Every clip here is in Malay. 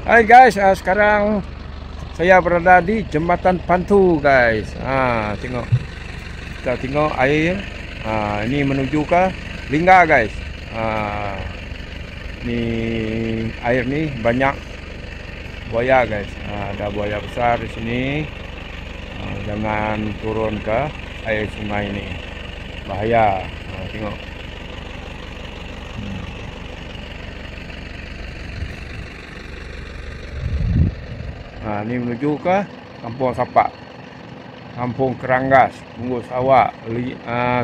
Hai guys, sekarang saya berada di Jembatan Pantu guys. Tengok. Kita tengok air. Ini menuju ke Lingga guys. Ni air ni banyak buaya guys. Ada buaya besar di sini. Jangan turun ke air sungai ni. Bahaya. Tengok. Ni menuju ke Kampung Sapak, Kampung Keranggas, Munggus Awak,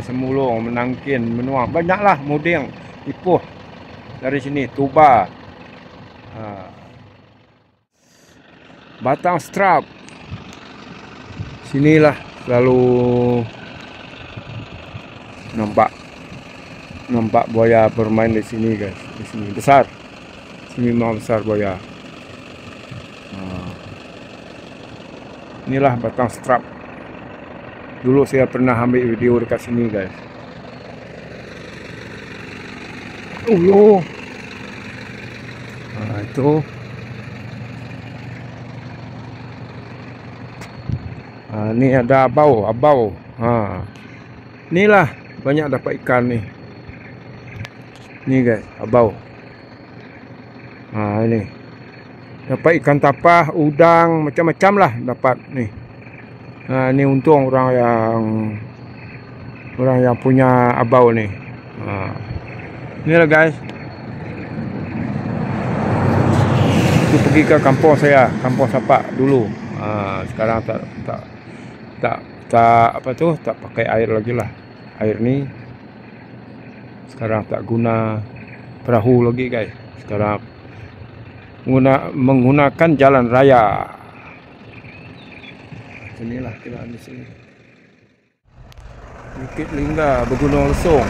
Semulung, Menangkin, Menuang. Banyaklah Muding, Ipuh dari sini, Tuba, Batang Strap. Sinilah selalu nampak buaya bermain di sini guys. Di sini besar. Sini memang besar buaya. Inilah Batang Strap. Dulu saya pernah ambil video dekat sini guys. Yo. Itu. Ni ada abau. Inilah banyak dapat ikan ni. Ni guys, abau. Ini. Dapat ikan tapah, udang, macam-macam lah dapat ni. Ni untung orang yang punya abau ni. Inilah guys. Itu pergi ke kampung saya, Kampung Sapak dulu. Sekarang tak pakai air lagi lah. Air ni sekarang tak guna perahu lagi guys. Sekarang menggunakan jalan raya. Inilah kita di sini. Bukit Lingga, Bergunung Lesung.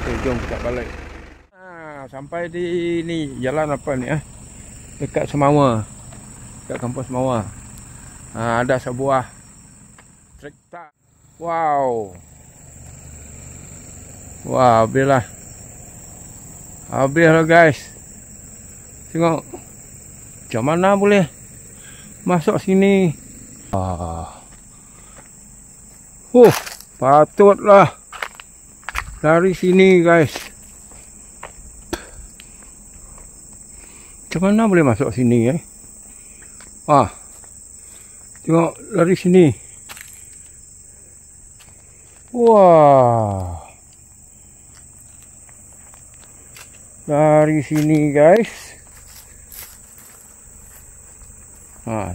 Okey, jom kita balik. Sampai di ni jalan apa ni dekat Semawa. Dekat kampung Semawa. Ada sebuah traktor. Wow. Wah, habislah guys. Tengok. Macam mana boleh masuk sini? Patutlah dari sini guys. Macam mana boleh masuk sini tengok dari sini. Wah. Dari sini guys.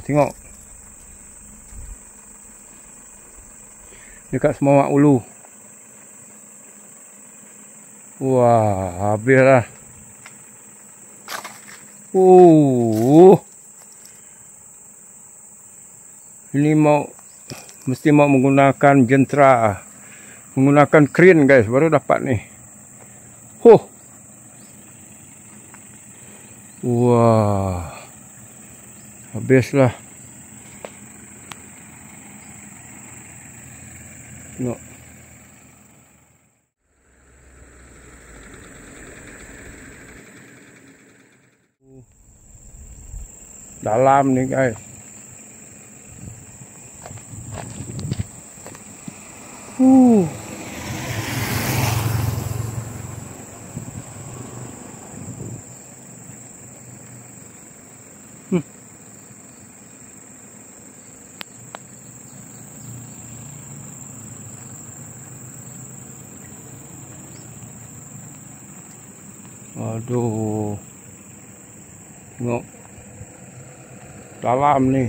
Tengok. Dekat Semawak Ulu. Wah, habislah. Ini mesti mau menggunakan jentera. Menggunakan crane guys, baru dapat ni. Wah. Habislah. Tengok. Dalam ni guys. Aduh. Tengok. Dalam ni.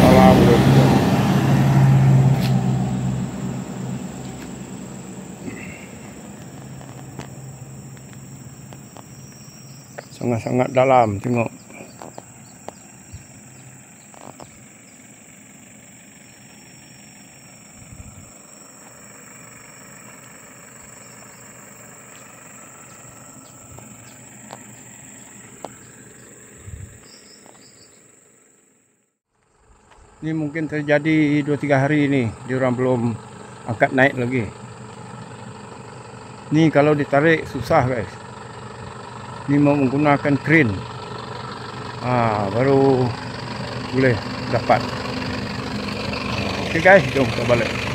Dalam ni. Sangat-sangat dalam, tengok. Ini mungkin terjadi 2-3 hari ini. Diorang belum angkat naik lagi. Ni kalau ditarik susah guys. Ni mau menggunakan crane. Baru boleh dapat. Okey guys, jom kita balik.